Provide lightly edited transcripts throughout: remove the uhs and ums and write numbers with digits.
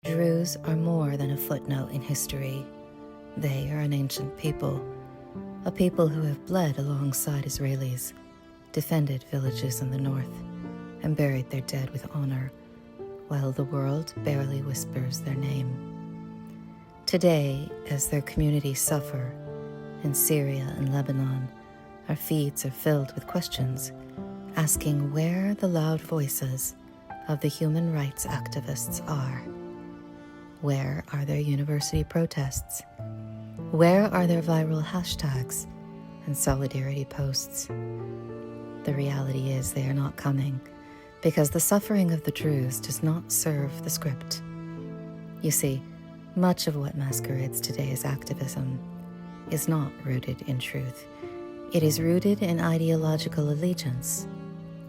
Druze are more than a footnote in history. They are an ancient people, a people who have bled alongside Israelis, defended villages in the north, and buried their dead with honor, while the world barely whispers their name. Today, as their communities suffer, in Syria and Lebanon, our feeds are filled with questions, asking where the loud voices of the human rights activists are. Where are their university protests? Where are their viral hashtags and solidarity posts? The reality is they are not coming, because the suffering of the Druze does not serve the script. You see, much of what masquerades today as activism is not rooted in truth. It is rooted in ideological allegiance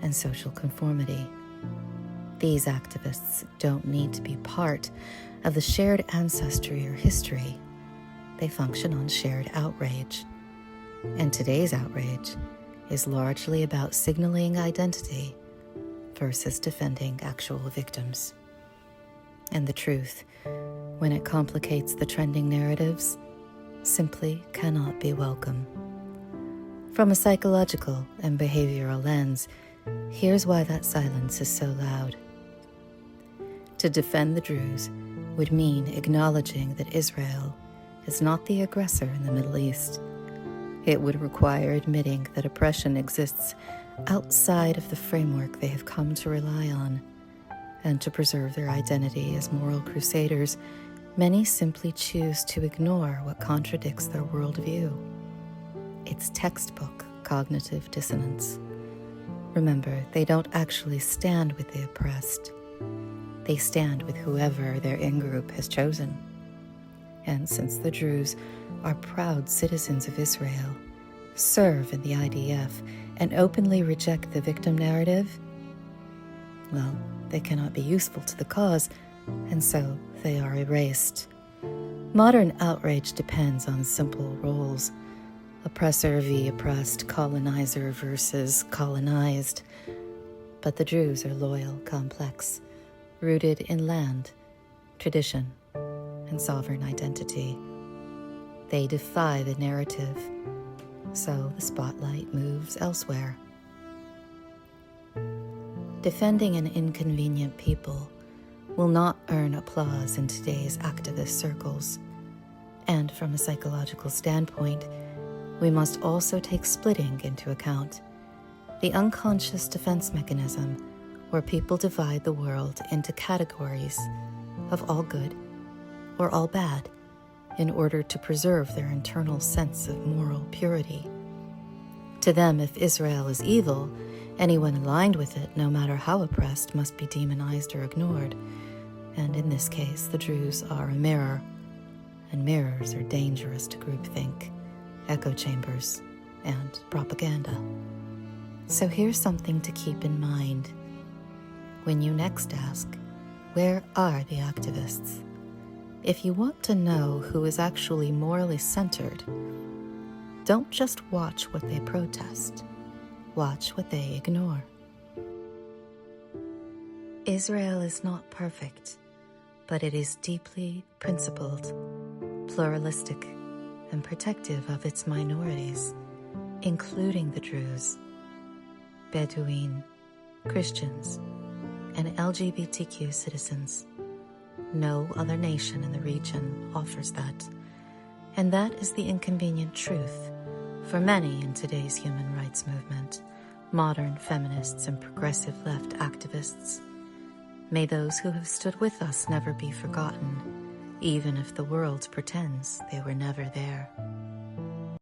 and social conformity. These activists don't need to be part of the shared ancestry or history. They function on shared outrage. And today's outrage is largely about signaling identity versus defending actual victims. And the truth, when it complicates the trending narratives, simply cannot be welcome. From a psychological and behavioral lens, here's why that silence is so loud. To defend the Druze would mean acknowledging that Israel is not the aggressor in the Middle East. It would require admitting that oppression exists outside of the framework they have come to rely on, and to preserve their identity as moral crusaders, many simply choose to ignore what contradicts their worldview. It's textbook cognitive dissonance. Remember, they don't actually stand with the oppressed. They stand with whoever their in-group has chosen. And since the Druze are proud citizens of Israel, serve in the IDF, and openly reject the victim narrative, well, they cannot be useful to the cause, and so they are erased. Modern outrage depends on simple roles: oppressor v. oppressed, colonizer versus colonized. But the Druze are loyal, complex, rooted in land, tradition, and sovereign identity. They defy the narrative, so the spotlight moves elsewhere. Defending an inconvenient people will not earn applause in today's activist circles. And from a psychological standpoint, we must also take splitting into account, the unconscious defense mechanism where people divide the world into categories of all good or all bad in order to preserve their internal sense of moral purity. To them, if Israel is evil, anyone aligned with it, no matter how oppressed, must be demonized or ignored. And in this case, the Druze are a mirror, and mirrors are dangerous to groupthink, echo chambers, and propaganda. So here's something to keep in mind. When you next ask, where are the activists? If you want to know who is actually morally centered, don't just watch what they protest. Watch what they ignore. Israel is not perfect, but it is deeply principled, pluralistic, and protective of its minorities, including the Druze, Bedouin, Christians, and LGBTQ citizens. No other nation in the region offers that, and that is the inconvenient truth for many in today's human rights movement, modern feminists and progressive left activists. May those who have stood with us never be forgotten, even if the world pretends they were never there.